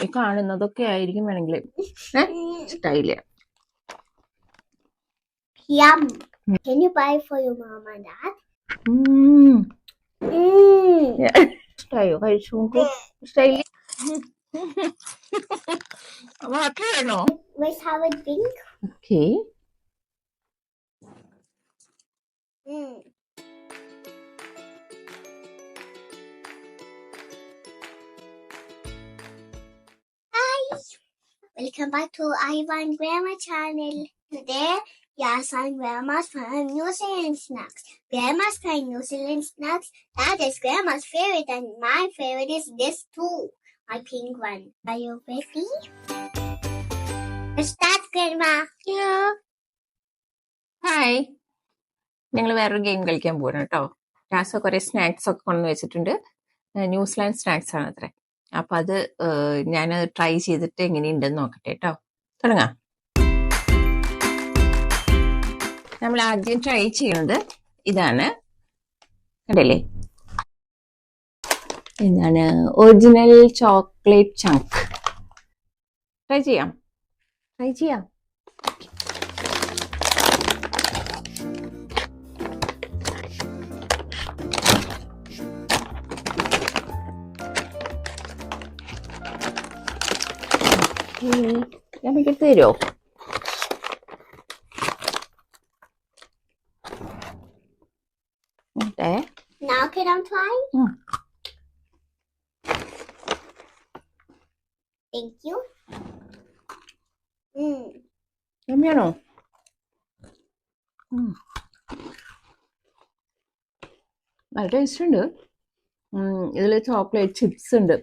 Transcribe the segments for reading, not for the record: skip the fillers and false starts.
ഈ കാണുന്നതൊക്കെ ആയിരിക്കും വേണമെങ്കിൽ style. Yum. Can you buy for your mom and dad? ഇഷ്ടായോ? കഴിച്ചു നോക്കൂ. സ്റ്റൈല് വാട്ടർ വേണോ? Let's have a drink. Okay. Welcome back to Ivan Grandma channel. Today, Yasan Grandma's trying New Zealand snacks. Grandma's trying New Zealand snacks. That is Grandma's favorite, and my favorite is this too. My pink one. Are you ready? Let's start, Grandma. Yeah. Hi. ഞങ്ങൾ വേറൊരു game കളിക്കാൻ പോവാണ് കേട്ടോ. രാസ കുറെ snacks ഒക്കെ കൊണ്ടു വെച്ചിട്ടുണ്ട്. ന്യൂസിലാൻഡ് സ്നാക്സ് ആണ് അത്ര. അപ്പൊ അത് ഞാൻ ട്രൈ ചെയ്തിട്ട് എങ്ങനെയുണ്ടെന്ന് നോക്കട്ടെ കേട്ടോ. തുടങ്ങാം. നമ്മൾ ആദ്യം ട്രൈ ചെയ്യുന്നത് ഇതാണ്. കണ്ടല്ലേ? എന്താണ്? ഒറിജിനൽ ചോക്ലേറ്റ് ചങ്ക്. ട്രൈ ചെയ്യാം. നമുക്ക് തരുമോ? Now can I try? Thank you. എമ്മയാണോ? നല്ല ടേസ്റ്റ് ഉണ്ട്. ഇതിൽ ചോക്ലേറ്റ് ചിപ്സ് ഉണ്ട്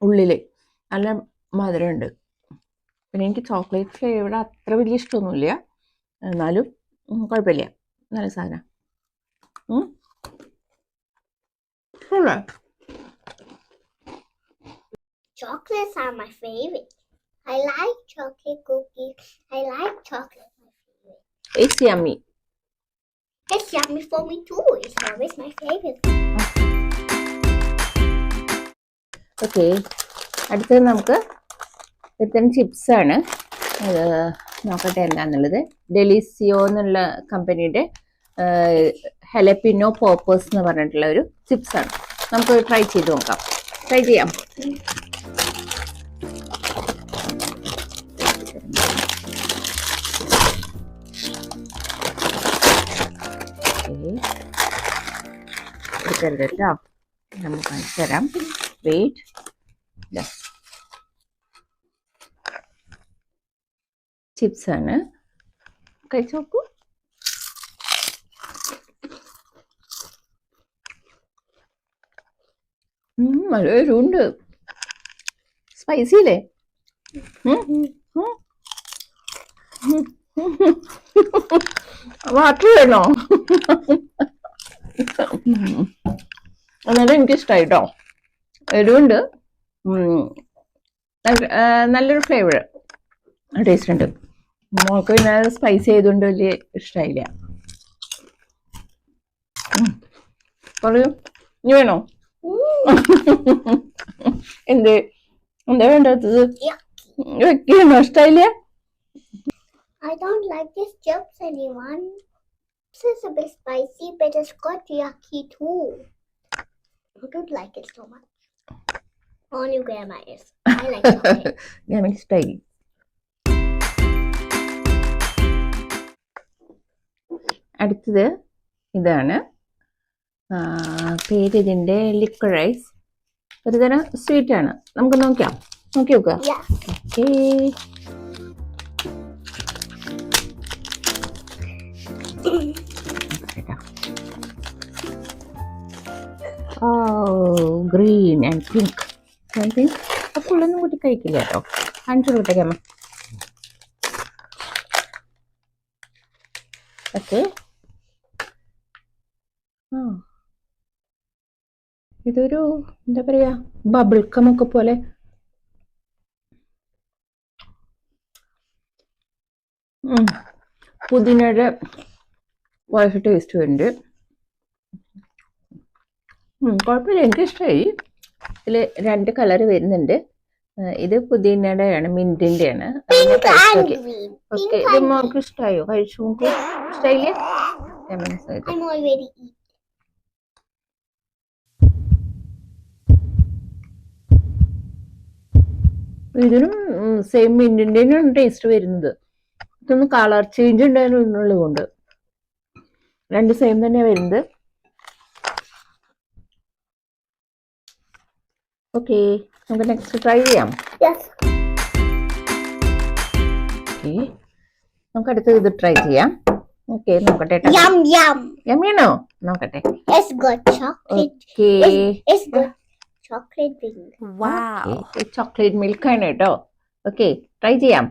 ഉള്ളില്. നല്ല മധുരമുണ്ട്. പിന്നെ എനിക്ക് ചോക്ലേറ്റ് ഫ്ലേവർ അത്ര വലിയ ഇഷ്ടമൊന്നുമില്ല. എന്നാലും കുഴപ്പമില്ല. നല്ല സാധനം. Chocolates are my favorite. I like chocolate cookies. I like chocolate. My favorite. It's yummy. It's yummy for me too. It's always my favorite. Okay. അടുത്തത് നമുക്ക് ഇത്തരം ചിപ്സ് ആണ്. അത് നോക്കട്ടെ എന്താണെന്നുള്ളത്. ഡെലിസിയോ എന്നുള്ള കമ്പനിയുടെ ഹെലപ്പിനോ പോപ്പേഴ്സ് എന്ന് പറഞ്ഞിട്ടുള്ള ഒരു ചിപ്സ് ആണ്. നമുക്ക് ട്രൈ ചെയ്ത് നോക്കാം. ട്രൈ ചെയ്യാം. എടുക്കരുത് കേട്ടോ. നമുക്ക് കാണിച്ചു തരാം. വെയിറ്റ്. ചിപ്സ് ആണ്. കഴിച്ചു നോക്കൂ. നല്ല എരിവുണ്ട്. സ്പൈസി അല്ലേ? വാട്ടർ വേണോ? എന്നാലും എനിക്കിഷ്ടമായി കേട്ടോ. എരിവുണ്ട്. നല്ലൊരു ഫ്ലേവർ. ടേസ്റ്റ് ഉണ്ട്. മോൾക്ക് പിന്നെ സ്പൈസി ആയതുകൊണ്ട് വലിയ ഇഷ്ടമായില്ല. പറയൂ, ഇനി വേണോ? എന്താ വേണ്ടത്? വെക്കണോ? ഇഷ്ടമായില്ല? I don't like this chips anyone. This is a bit spicy, but it's got yucky too. I don't like it so much. Only Grandma is. I like chocolate. ഞാൻ ഇഷ്ടമായി. അടുത്തത് ഇതാണ്. പേര് ഇതിൻ്റെ ലിക്വറൈസ്. ഒരു തരം സ്വീറ്റ് ആണ്. നമുക്ക് നോക്കി നോക്കാം. ഓക്കേ. Green and pink. അപ്പോൾ ഉള്ളൊന്നും കൂട്ടി കഴിക്കില്ല കേട്ടോ. കാണിച്ചു കൊടുത്തേക്കമ്മ. ഓക്കെ. ഇതൊരു എന്താ പറയാ, ബബിൾക്കമൊക്കെ പോലെ. പുതിനയുടെ വോയിസ് ടേസ്റ്റ് വരുന്നുണ്ട്. കുഴപ്പമില്ല, എനിക്കിഷ്ടമായി. ഇതിൽ 2 കളർ വരുന്നുണ്ട്. ഇത് പുതിനയുടെയാണ്, മിന്റിന്റെയാണ്. Pink and green. Okay, Pink ഇത് and മോൾക്ക് ഇഷ്ടമായോ? കഴിച്ചു നോക്കൂ. ഇഷ്ടമായില്ലേ? I'm already eating. ഇതിനും സെയിം മിന്റിന്റെയാണ് ടേസ്റ്റ് വരുന്നത്. ഇതൊന്ന് കളർ ചേഞ്ച് ഉണ്ടായിരുന്നുള്ളതുകൊണ്ട് 2 സെയിം തന്നെയാണ് വരുന്നത്. ഓക്കെ, നമുക്ക് നെക്സ്റ്റ് ട്രൈ ചെയ്യാം. Yes. ഓക്കെ, നമുക്ക് അടുത്ത് ഇത് ട്രൈ ചെയ്യാം. ഓക്കെ, നോക്കട്ടെ. Yum yum. യമ്മിയാണോ? നോക്കട്ടെ. It's good chocolate. Okay, It's good chocolate drink. Wow. Chocolate milk ആണ് കേട്ടോ. ഓക്കെ, ട്രൈ ചെയ്യാം.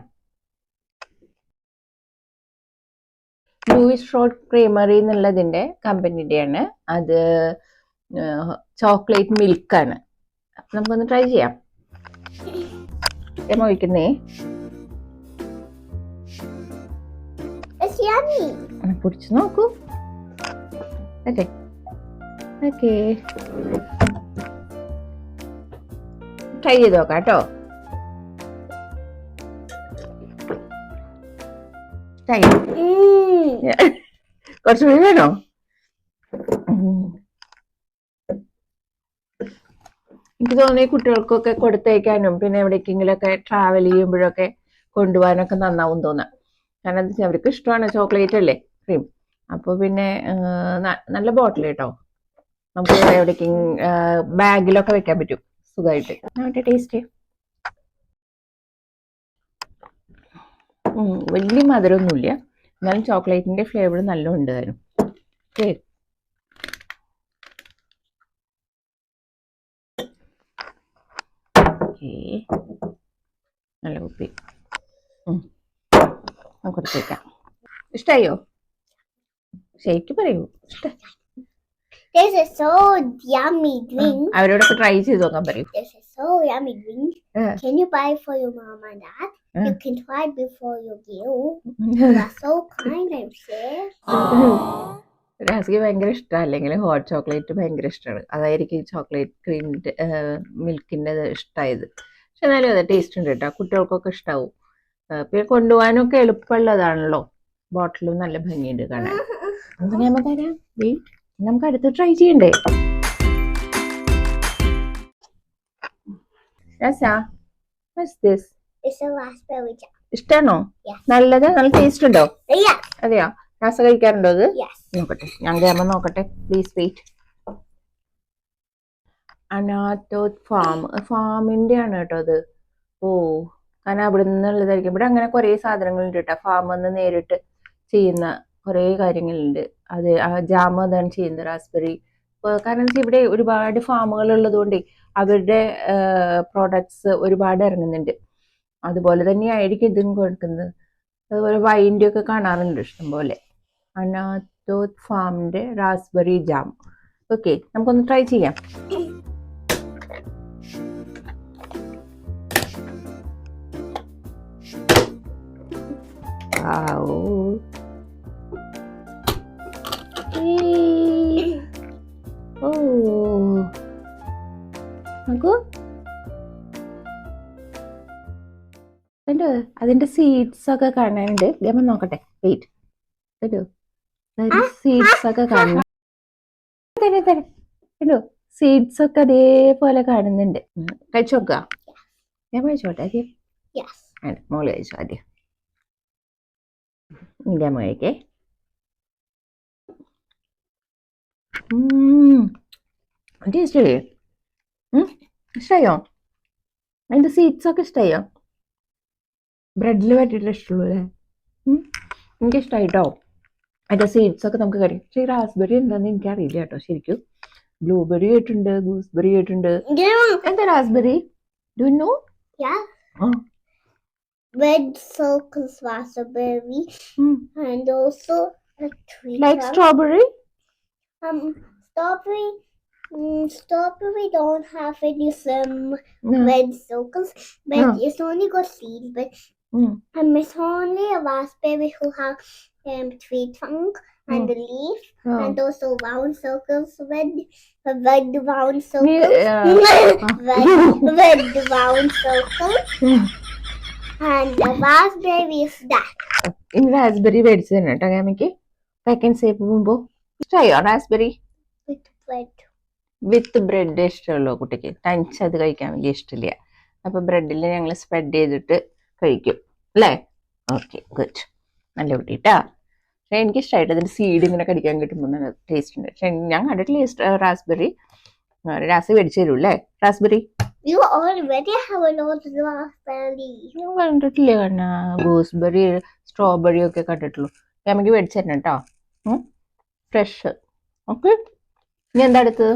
ലൂയിസ് റോഡ് ക്രീമറി എന്നുള്ളതിന്റെ കമ്പനിയുടെയാണ്. അത് ചോക്ലേറ്റ് മിൽക്കാണ്. നമുക്കൊന്ന് ട്രൈ ചെയ്യാം. ഞാൻ ഒഴിക്കുന്നേ. It's yummy. പൊടിച്ചു നോക്കൂ. ഓക്കെ ഓക്കെ, ട്രൈ ചെയ്ത് നോക്കാം കേട്ടോ. കുറച്ചുകൂടി വേണോ? എനിക്ക് തോന്നി കുട്ടികൾക്കൊക്കെ കൊടുത്തേക്കാനും പിന്നെ എവിടേക്കെങ്കിലൊക്കെ ട്രാവൽ ചെയ്യുമ്പോഴൊക്കെ കൊണ്ടുപോകാനൊക്കെ നന്നാവും തോന്നാം. കാരണം എന്താ വെച്ചാൽ അവർക്ക് ഇഷ്ടമാണ്, ചോക്ലേറ്റ് അല്ലേ ക്രീം. അപ്പോൾ പിന്നെ നല്ല ബോട്ടിൽ കേട്ടോ. നമുക്ക് എവിടേക്കും ബാഗിലൊക്കെ വെക്കാൻ പറ്റും സുഖമായിട്ട്. നല്ല ടേസ്റ്റ്. വലിയ മധുരമൊന്നുമില്ല, എന്നാലും ചോക്ലേറ്റിന്റെ ഫ്ലേവർ നല്ല ഉണ്ടായിരുന്നു. ഓക്കെ, നല്ല കുപ്പി കൊടുത്തേക്കാം. ഇഷ്ടായോ? ശരിക്കും പറയൂ, ഇഷ്ടം? This is so yummy drink. അവരോടൊക്കെ ട്രൈ ചെയ്ത് നോക്കാൻ പറയൂ. This is so yummy drink. Can you buy for your mom and dad? You can try before you give. You are so kind, I'm sure. രാസിക്ക് ഭയങ്കര ഇഷ്ടമാണ്, അല്ലെങ്കിൽ hot chocolate ഭയങ്കര ഇഷ്ടമാണ്. അതായിരിക്കും ചോക്ലേറ്റ് ക്രീമിന്റെ മിൽക്കിൻ്റെ ഇഷ്ടമായത്. പക്ഷെ എന്നാലും അതെ ടേസ്റ്റ് ഉണ്ട് കേട്ടോ, കുട്ടികൾക്കൊക്കെ ഇഷ്ടാവും. പിന്നെ കൊണ്ടുപോകാനൊക്കെ എളുപ്പമുള്ളതാണല്ലോ. ബോട്ടിലും നല്ല ഭംഗിയുണ്ട് കാണാൻ. നമുക്ക് ഞാൻ തരാം. നമുക്ക് അടുത്ത് ട്രൈ ചെയ്യണ്ടേ? രാസാ, what's this? It's a raspberry jam. ഇഷ്ടാണോ? Yes. നല്ലത്, നല്ല ടേസ്റ്റ് ഉണ്ടോ? Yes. അതെയോ? രാസ കഴിക്കാറുണ്ടോ അത്? Yes. നോക്കട്ടെ, ഞാൻ ഗ്രാമ നോക്കട്ടെ. Please wait. അനാത്തോത് ഫാമിന്റെ ആണ് കേട്ടോ അത്. ഓ, കാരണം അവിടെ നിന്നുള്ളതായിരിക്കും. ഇവിടെ അങ്ങനെ കുറെ സാധനങ്ങളുണ്ട് കേട്ടോ, ഫാമിൽ നിന്ന് നേരിട്ട് ചെയ്യുന്ന കുറെ കാര്യങ്ങളുണ്ട്. അത് ആ ജാം അതാണ് ചെയ്യുന്നത്, റാസ്ബെറി. കാരണം ഇവിടെ ഒരുപാട് ഫാമുകൾ ഉള്ളതുകൊണ്ട് അവരുടെ പ്രോഡക്ട്സ് ഒരുപാട് ഇറങ്ങുന്നുണ്ട്. അതുപോലെ തന്നെയായിരിക്കും ഇതും കൊടുക്കുന്നത്. അതുപോലെ വൈൻ്റെ ഒക്കെ കാണാറുണ്ട് ഇഷ്ടം പോലെ. അനാത്തോത് ഫാമിന്റെ റാസ്ബെറി ജാം. ഓക്കെ, നമുക്കൊന്ന് ട്രൈ ചെയ്യാം. ഓ, നോക്കൂ, അതിന്റെ സീഡ്സ് ഒക്കെ കാണാനുണ്ട്. ഞാൻ നോക്കട്ടെ, വെയിറ്റ്. സീഡ്സ് ഒക്കെ കാണുന്നു. സീഡ്സ് ഒക്കെ അതേപോലെ കാണുന്നുണ്ട്. കഴിച്ചു നോക്കുക. ഞാൻ കഴിച്ചോട്ടെ ആദ്യം? മോള് കഴിച്ചോ ആദ്യം. ഞാൻ കഴിക്കേ. ടേസ്റ്റ് അല്ലേ? ഇഷ്ടമായോ? അതിന്റെ സീഡ്സ് ഒക്കെ ഇഷ്ടമായോ? ബ്രെഡിൽ പറ്റിയിട്ട് ഇഷ്ടമുള്ളൂ അല്ലേ? എനിക്കിഷ്ടമായിട്ടോ. അതിന്റെ സീഡ്സ് ഒക്കെ നമുക്ക് കഴിയും. പക്ഷേ ഈ റാസ്ബെറി എന്താണെന്ന് എനിക്കറിയില്ല കേട്ടോ ശരിക്കും. ബ്ലൂബെറി ആയിട്ടുണ്ട്, ഗൂസ്ബെറി ആയിട്ടുണ്ട്. എന്താ raspberry? Do you know? Red circles raspberry and also a tree. Like strawberry? Strawberry don't have any red circles, but it's only got seeds. But it's only a raspberry who have tree trunk and the leaf, and also round circles with round circles, with round circles, and the raspberry is that. ഇനി raspberry മേടിച്ചു തന്നെ കേട്ടോ ഗാമിക്ക് പാക്കൻസ് ആയി പോകുമ്പോ. ഇഷ്ടമായോ raspberry? With bread. With bread ഇഷ്ടമുള്ളൂ കുട്ടിക്ക്. തനിച്ചത് കഴിക്കാൻ വലിയ ഇഷ്ടമില്ല. അപ്പൊ ബ്രെഡിൽ ഞങ്ങൾ സ്പ്രെഡ് ചെയ്തിട്ട് കഴിക്കും അല്ലേ? Okay, good. നല്ല കുട്ടിട്ടാ. പക്ഷെ എനിക്ക് ഇഷ്ടമായിട്ട് അതിന്റെ സീഡ് ഇങ്ങനെ കടിക്കാൻ കിട്ടുമ്പോൾ നല്ല ടേസ്റ്റ് ഉണ്ട്. പക്ഷെ ഞാൻ കണ്ടിട്ടില്ല റാസ്ബെറി. രാസി മേടിച്ചു തരൂ അല്ലേ raspberry? You already have a lot of raspberry. ഞാൻ കണ്ടിട്ടില്ല കണ്ണ. ഗൂസ്ബെറി സ്ട്രോബെറി ഒക്കെ കണ്ടിട്ടുള്ളൂ. നമുക്ക് മേടിച്ചു തരണം കേട്ടോ, ഫ്രഷ്. ഓക്കെ, ഇനി എന്താ അടുത്തത്?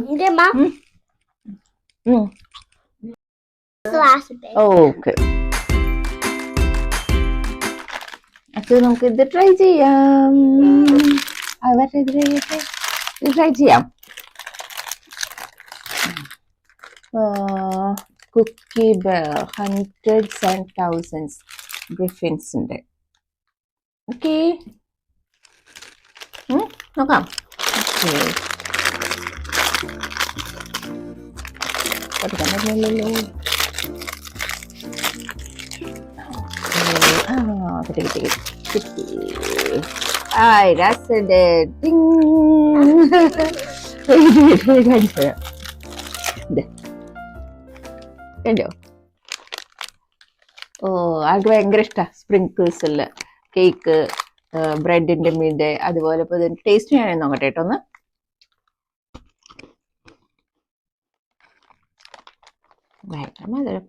ഓക്കെ, അപ്പൊ നമുക്ക് ഇത് ട്രൈ ചെയ്യാം. ട്രൈ ചെയ്യാം. Cookie bear, hundreds and thousands Griffin's ഉണ്ട്. ഓക്കെ, നോക്കാം. ഓക്കെ, കൊടുക്കാൻ പറ്റില്ലല്ലോ. കിട്ടി. ആയി രസമുണ്ട്. കണ്ടോ? ഓ, ആൾക്ക് ഭയങ്കര ഇഷ്ടമാണ് സ്പ്രിങ്കിൾസ് ഉള്ള കേക്ക്, ബ്രെഡിന്റെ മീതെ. അതുപോലെ ഇപ്പൊ ഇതിന്റെ ടേസ്റ്റ് ഞാൻ നോക്കട്ടെ കേട്ടോ ഒന്ന്. ഭയങ്കര മധുരം.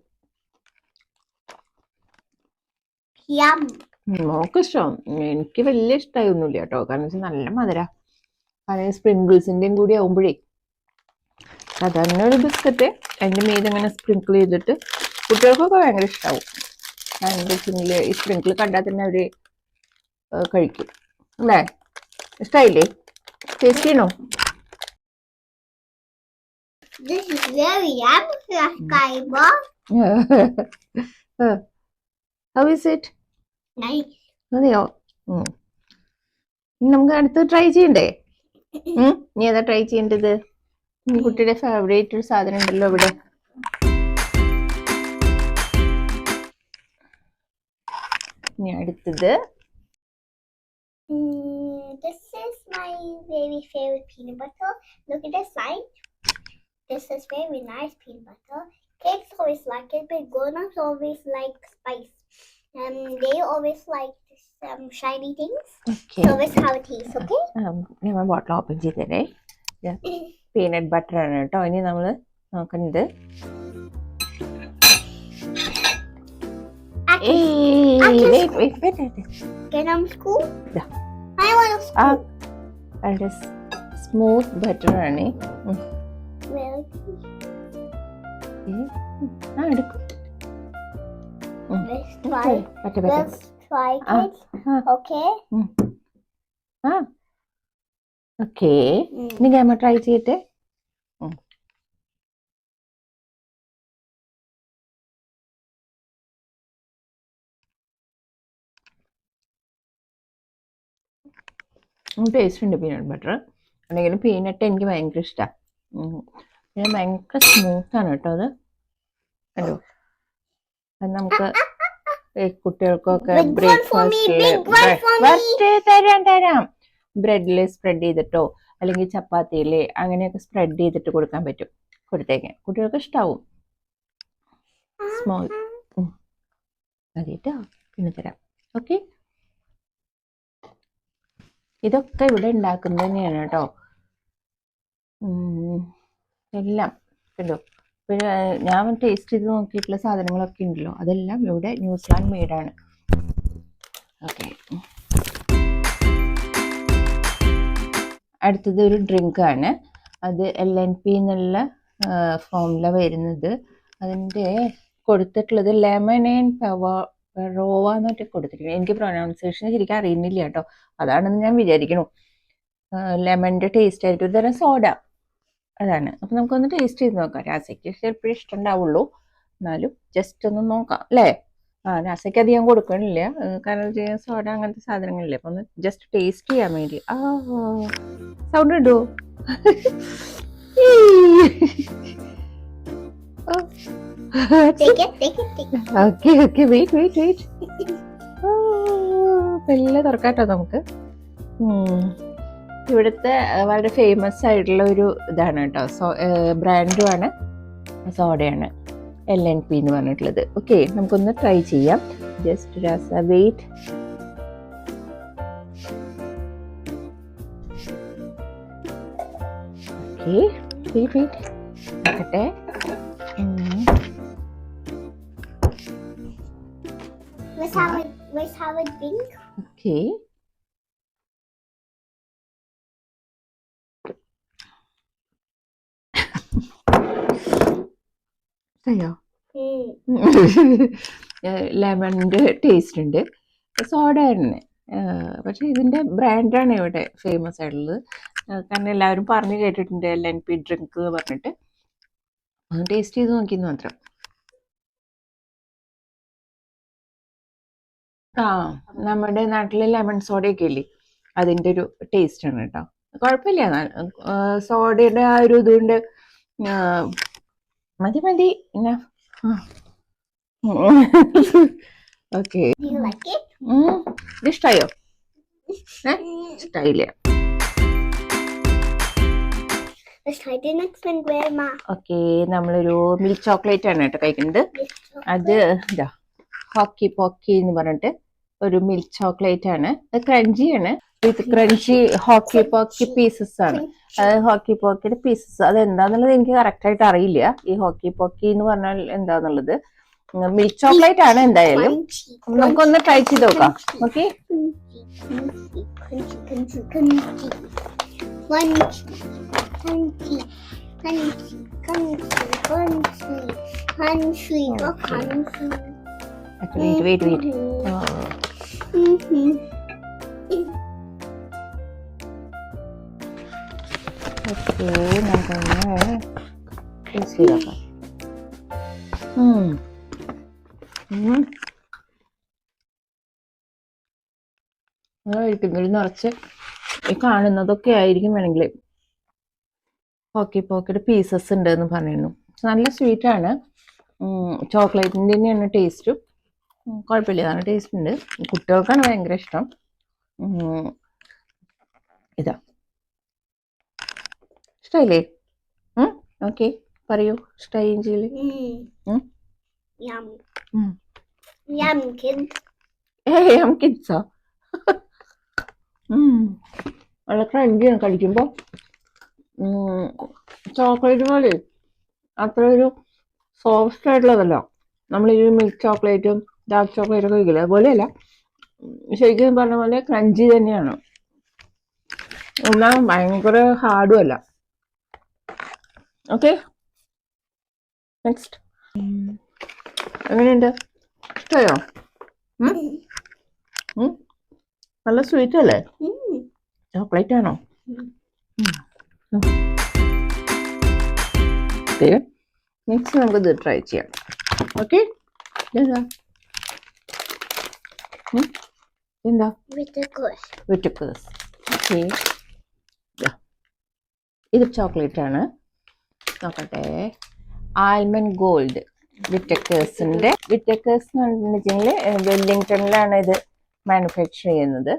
മോക്ക് ഇഷ്ടം, എനിക്ക് വലിയ ഇഷ്ടമായൊന്നുമില്ല കേട്ടോ. കാരണം വെച്ചാൽ നല്ല മധുര. അതായത് സ്പ്രിങ്കിൾസിന്റെയും കൂടി ആവുമ്പോഴേ സാധാരണ ഒരു ബിസ്ക്കറ്റ് അതിന്റെ മീതെ ഇങ്ങനെ സ്പ്രിങ്കിൾ ചെയ്തിട്ട് കുട്ടികൾക്കൊക്കെ ഭയങ്കര ഇഷ്ടമാവും. എന്താ വെച്ചെങ്കിൽ ഈ സ്പ്രിങ്കിൾ കണ്ടാൽ തന്നെ അവര് കഴിക്കും അല്ലേ? ഇഷ്ടമായില്ലേ? ടേസ്റ്റ് ചെയ്യണോ? This is very yummy, Kaiba. How is it? Nice. അതെയോ? നമുക്ക് അടുത്ത് ട്രൈ ചെയ്യണ്ടേ? നീ ഏതാ ട്രൈ ചെയ്യേണ്ടത്? കുട്ടിയുടെ ഫേവറേറ്റ് ഒരു സാധനം ഉണ്ടല്ലോ ഇവിടെ. ഇനി അടുത്തത് this is my very favorite peanut butter. Look at this side. This is very nice peanut butter. Kids always like it, but grown-ups always like spice. They always like shiny things. Okay. So let's have a taste, okay? ഞാൻ ബോട്ടിൽ open ചെയ്തേ. Peanut butter ആണ് കേട്ടോ ഇനി നമ്മൾ നോക്കുന്നത്. Smooth butter ആണ്. എടുക്കും. Let's try, kids. Okay. Okay, ഇനി ഞാൻ ട്രൈ ചെയ്തിട്ട്. ടേസ്റ്റ് ഉണ്ട് പീനട്ട് ബട്ടർ. അല്ലെങ്കിലും പീനട്ട് എനിക്ക് ഭയങ്കര ഇഷ്ടമാണ്. പിന്നെ ഭയങ്കര സ്മൂത്താണ് കേട്ടോ അത്. കണ്ടോ? അത് നമുക്ക് കുട്ടികൾക്കൊക്കെ ബ്രേക്ക്ഫാസ്റ്റ് തരാം. ബ്രെഡിൽ സ്പ്രെഡ് ചെയ്തിട്ടോ അല്ലെങ്കിൽ ചപ്പാത്തിയിൽ അങ്ങനെയൊക്കെ സ്പ്രെഡ് ചെയ്തിട്ട് കൊടുക്കാൻ പറ്റും. കൊടുത്തേക്കാൻ കുട്ടികൾക്ക് ഇഷ്ടാവും. സ്മോൾ അതേട്ടോ, പിന്നെ തരാം. ഓക്കെ, ഇതൊക്കെ ഇവിടെ ഉണ്ടാക്കുന്നത് തന്നെയാണ് കേട്ടോ എല്ലാം. കണ്ടോ? പിന്നെ ഞാൻ ടേസ്റ്റ് ചെയ്ത് നോക്കിയിട്ടുള്ള സാധനങ്ങളൊക്കെ ഉണ്ടല്ലോ, അതെല്ലാം ഇവിടെ ന്യൂസിലാൻഡ് മെയ്ഡാണ്. ഓക്കെ, അടുത്തത് ഒരു ഡ്രിങ്ക് ആണ്. അത് LNP എന്നുള്ള ഫോമില വരുന്നത്. അതിൻ്റെ കൊടുത്തിട്ടുള്ളത് ലെമൺ ആൻഡ് പെറോവ എന്നൊക്കെ കൊടുത്തിട്ടുണ്ട്. എനിക്ക് പ്രൊനൗൺസിയേഷൻ ശരിക്കും അറിയുന്നില്ല കേട്ടോ, അതാണെന്ന് ഞാൻ വിചാരിക്കണു. ലെമണിൻ്റെ ടേസ്റ്റ് ആയിട്ട് ഒരു തരം സോഡ അതാണ്. അപ്പം നമുക്കൊന്ന് ടേസ്റ്റ് ചെയ്ത് നോക്കാം. രാസയ്ക്ക് ചിലപ്പോഴും ഇഷ്ടമുണ്ടാവുള്ളൂ, എന്നാലും ജസ്റ്റ് ഒന്ന് നോക്കാം അല്ലേ? രാസയ്ക്ക് അധികം കൊടുക്കണില്ല, കാരണം സോഡ അങ്ങനത്തെ സാധനങ്ങളില്ലേ, അപ്പൊ ഒന്ന് ജസ്റ്റ് ടേസ്റ്റ് ചെയ്യാൻ വേണ്ടി. സൗണ്ട് ഇടൂ. Okay wait. മെല്ലെ തുറക്കാട്ടോ നമുക്ക്. ഇവിടുത്തെ വളരെ ഫേമസ് ആയിട്ടുള്ള ഒരു ഇതാണ് കേട്ടോ, ബ്രാൻഡുമാണ്, സോഡയാണ് LNP എന്ന് പറഞ്ഞിട്ടുള്ളത്. ഓക്കെ, നമുക്കൊന്ന് ട്രൈ ചെയ്യാം. ജസ്റ്റ് രാസ വെയിറ്റ്. ഓക്കെ വെയിറ്റ് നോക്കട്ടെ. Let's have a drink. Okay, അയ്യോ ലെമണിന്റെ ടേസ്റ്റ് ഉണ്ട്, സോഡ തന്നെ. പക്ഷെ ഇതിന്റെ ബ്രാൻഡാണ് ഇവിടെ ഫേമസ് ആയിട്ടുള്ളത്, കാരണം എല്ലാവരും പറഞ്ഞു കേട്ടിട്ടുണ്ട് LNP ഡ്രിങ്ക് എന്ന് പറഞ്ഞിട്ട്. ഒന്ന് ടേസ്റ്റ് ചെയ്ത് നോക്കിയെന്ന് മാത്രം. നമ്മുടെ നാട്ടിലെ ലെമൺ സോഡയൊക്കെ ഇല്ലേ, അതിന്റെ ഒരു ടേസ്റ്റ് ആണ് കേട്ടോ. കുഴപ്പമില്ല, സോഡയുടെ ആ ഒരു ഇതുകൊണ്ട് മതി. Okay, Do you like it? ഇത് ഇഷ്ടായോ? ഇഷ്ടായില്ല. Let's try the next one, Grandma. Okay, നമ്മളൊരു മിൽക്ക് ചോക്ലേറ്റ് ആണ് കേട്ടോ കഴിക്കുന്നത്. അത് ഇതാ ഹോക്കി പോക്കി എന്ന് പറഞ്ഞിട്ട് ഒരു മിൽക്ക് ചോക്ലേറ്റ് ആണ്. അത് ക്രഞ്ചി ആണ്, വിത്ത് ക്രഞ്ചി ഹോക്കി പോക്കി പീസസ് ആണ്. അത് ഹോക്കി പോക്കിയുടെ പീസസ്, അത് എന്താന്നുള്ളത് എനിക്ക് കറക്റ്റ് ആയിട്ട് അറിയില്ല. ഈ ഹോക്കി പോക്കി എന്ന് പറഞ്ഞാൽ എന്താന്നുള്ളത്. മിൽക്ക് ചോക്ലേറ്റ് ആണ് എന്തായാലും. നമുക്കൊന്ന് ട്രൈ ചെയ്ത് നോക്കാം. Okay, wait. ഓക്കെ, നമുക്കൊന്ന് ടേസ്റ്റ് ചെയ്ത് നോക്കാം. ഇതിൽ നിറച്ച് ഈ കാണുന്നതൊക്കെ ആയിരിക്കും വേണമെങ്കിൽ ഹോക്കി പോക്കിയുടെ പീസസ് ഉണ്ട് എന്ന് പറയുന്നു. നല്ല സ്വീറ്റ് ആണ്, ചോക്ലേറ്റിൻ്റെ തന്നെയാണ് ടേസ്റ്റും. കുഴപ്പമില്ല, നല്ല ടേസ്റ്റ് ഉണ്ട്. കുട്ടികൾക്കാണ് ഭയങ്കര ഇഷ്ടം. ഇതാ ഇഷ്ടമായില്ലേ? ഓക്കെ, പറയൂ, ഇഷ്ടമായി ചെയ്യില്ലേ? Yum, kids. കിഡ്സോ? നല്ല ക്രഞ്ചിയാണ് കഴിക്കുമ്പോൾ. ചോക്ലേറ്റ് പോലെ അത്ര ഒരു സോഫ്റ്റ് ആയിട്ടുള്ളതല്ല. നമ്മൾ ഈ മിൽക്ക് ചോക്ലേറ്റും ഡാർക്ക് ചോക്ലേറ്റും കഴിക്കില്ല, അതുപോലെയല്ല. ശരിക്കും പറഞ്ഞ പോലെ ക്രഞ്ചി തന്നെയാണ്, എന്നാൽ ഭയങ്കര ഹാർഡും അല്ല. Okay, next. എങ്ങനെയുണ്ട്? ഇഷ്ടമായോ? നല്ല സ്വീറ്റ് അല്ലേ? ചോക്ലേറ്റ് ആണോ? നെക്സ്റ്റ് നമുക്ക് ഇത് ട്രൈ ചെയ്യാം. ഓക്കെ, എന്താ വിറ്റക്കേഴ്സ്. ഓക്കെ, ഇത് ചോക്ലേറ്റ് ആണ്. നോക്കട്ടെ, ആൽമണ്ട് ഗോൾഡ് വിറ്റക്കേഴ്സ് എന്ന് പറഞ്ഞിട്ടുണ്ടെങ്കിൽ വെല്ലിംഗ്ടണിലാണ് ഇത് മാനുഫാക്ചർ ചെയ്യുന്നത്.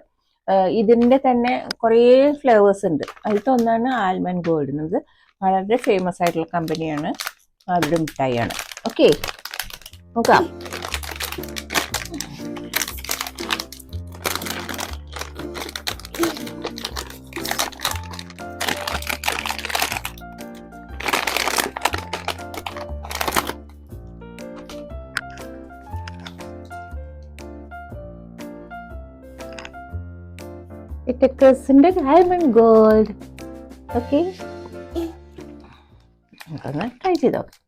ഇതിൻ്റെ തന്നെ കുറേ ഫ്ലേവേഴ്സ് ഉണ്ട്. അതിലത്തെ ഒന്നാണ് ആൽമണ്ട് ഗോൾഡ് എന്നത്. വളരെ ഫേമസ് ആയിട്ടുള്ള കമ്പനിയാണ്, അവരുടെ മിഠായിയാണ്. ഓക്കെ, നോക്കാം. വിറ്റക്കേഴ്സിന്റെ ആൽമണ്ട് ഗോൾഡ്. ഓക്കെ, നമുക്കൊന്ന് ട്രൈ ചെയ്ത് നോക്കാം.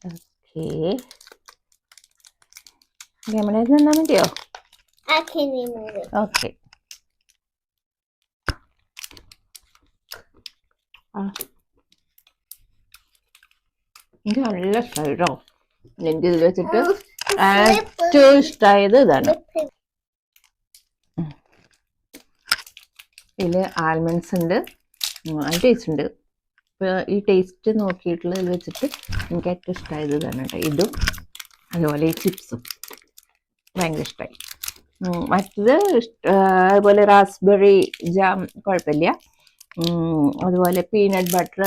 ഓക്കെ, ക്യാമറയിൽ നിന്നാ മതിയോ? I can remove it. Okay, എനിക്ക് നല്ല ഇഷ്ടമായി കേട്ടോ. എനിക്ക് ഇതിൽ വെച്ചിട്ട് ഏറ്റവും ഇഷ്ടമായത് ഇതാണ്. ഇതിൽ ആൽമണ്ട്സ് ഉണ്ട്, നല്ല ടേസ്റ്റ് ഉണ്ട്. ഇപ്പോൾ ഈ ടേസ്റ്റ് നോക്കിയിട്ടുള്ളതിൽ വെച്ചിട്ട് എനിക്ക് ഏറ്റവും ഇഷ്ടമായത് ഇതാണ് കേട്ടോ. ഇതും അതുപോലെ ഈ ചിപ്സും ഭയങ്കര ഇഷ്ടമായി. മറ്റത് അതുപോലെ റാസ്ബെറി ജാം കുഴപ്പമില്ല. അതുപോലെ പീനട്ട് ബട്ടർ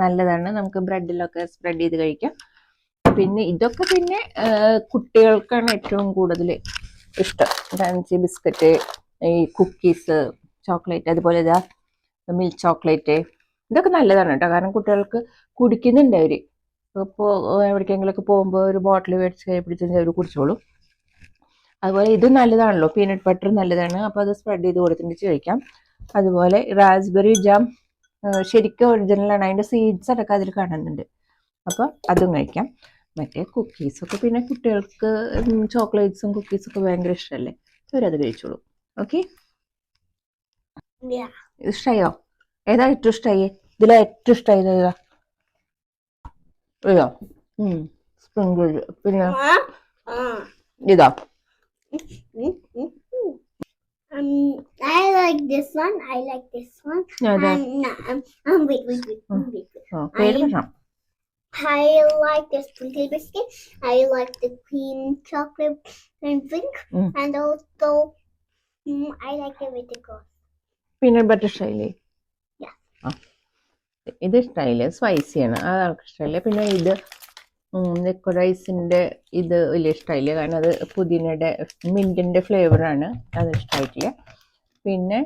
നല്ലതാണ്, നമുക്ക് ബ്രെഡിലൊക്കെ സ്പ്രെഡ് ചെയ്ത് കഴിക്കാം. പിന്നെ ഇതൊക്കെ പിന്നെ കുട്ടികൾക്കാണ് ഏറ്റവും കൂടുതൽ ഇഷ്ടം. ഫാൻസി ബിസ്ക്കറ്റ്, ഈ കുക്കീസ്, ചോക്ലേറ്റ്, അതുപോലെ ഇതാ മിൽക്ക് ചോക്ലേറ്റ്, ഇതൊക്കെ നല്ലതാണ് കേട്ടോ. കാരണം കുട്ടികൾക്ക് കുടിക്കുന്നുണ്ട് അവർ. ഇപ്പോൾ എവിടേക്കെങ്കിലുമൊക്കെ പോകുമ്പോൾ ഒരു ബോട്ടിൽ മേടിച്ച് കൈ പിടിച്ച് അവർ കുടിച്ചോളും. അതുപോലെ ഇത് നല്ലതാണല്ലോ, പീനട്ട് ബട്ടർ നല്ലതാണ്. അപ്പോൾ അത് സ്പ്രെഡ് ചെയ്ത് കൊടുത്തിട്ട് കഴിക്കാം. അതുപോലെ റാസ്ബെറി ജാം ശരിക്കും ഒറിജിനലാണ്, അതിൻ്റെ സീഡ്സ് അടക്കം അതിൽ കാണുന്നുണ്ട്. അപ്പോൾ അതും കഴിക്കാം. മറ്റേ കുക്കീസൊക്കെ പിന്നെ കുട്ടികൾക്ക് ചോക്ലേറ്റ്സും കുക്കീസൊക്കെ ഭയങ്കര ഇഷ്ടമല്ലേ, അവരത് കഴിച്ചോളൂ. ഓക്കെ, ഇഷ്ടമായോ? ഏതാ ഏറ്റവും ഇഷ്ടമായി? ഇതിലാ ഏറ്റവും ഇഷ്ടമായത് ഏതാ? ഇതോ? സ്പ്രിങ്കിൾ. പിന്നെ ഇതാ? I like this one. I like this one. Wait. I like the sprinkle biscuit. I like the cream chocolate and drink. And also, I like the vertical. Peanut butter ഇഷ്ടമായില്ലേ? Yeah. ഇത് ഇഷ്ടമായില്ലേ? സ്പൈസിയാണ്, അതാൾക്ക് ഇഷ്ടമായില്ലേ. പിന്നെ ഇത് ലിക്വഡൈസിൻ്റെ ഇത് വലിയ ഇഷ്ടമായില്ല, കാരണം അത് പുതിനയുടെ മിൻറ്റിൻ്റെ ഫ്ലേവറാണ്, അത് ഇഷ്ടമായിട്ടില്ല. പിന്നെ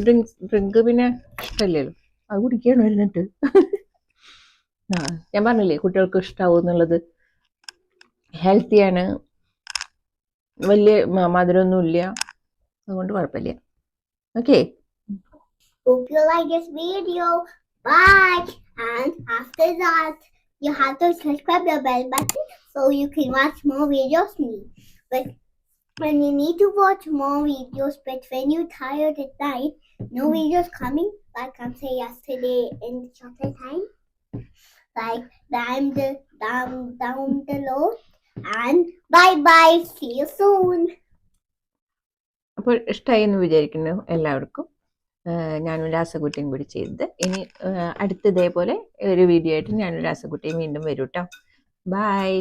ഡ്രിങ്ക് പിന്നെ ഇഷ്ടമല്ലല്ലോ, അത് കുടിക്കുകയാണ് വരുന്നിട്ട്. ഞാൻ പറഞ്ഞില്ലേ കുട്ടികൾക്ക് ഇഷ്ടമാവും എന്നുള്ളത്. ഹെൽത്തിയാണ്, വലിയ മധുരമൊന്നുമില്ല, അതുകൊണ്ട് കുഴപ്പമില്ല. Okay, hope you like this video. Bye. And after that, you have to subscribe the bell button so you can watch more videos. But when you need to watch more videos, but when you're tired at night, no videos coming, like I say yesterday in the chocolate time, like down the road. And bye. See you soon. അപ്പോൾ ഇഷ്ടമായി എന്ന് വിചാരിക്കുന്നു എല്ലാവർക്കും. ഞാനും രാസകുട്ടിയും കൂടി ചെയ്തത്. ഇനി അടുത്ത ഇതേപോലെ ഒരു വീഡിയോ ആയിട്ട് ഞാനും രാസകുട്ടിയും വീണ്ടും വരും കേട്ടോ. ബൈ.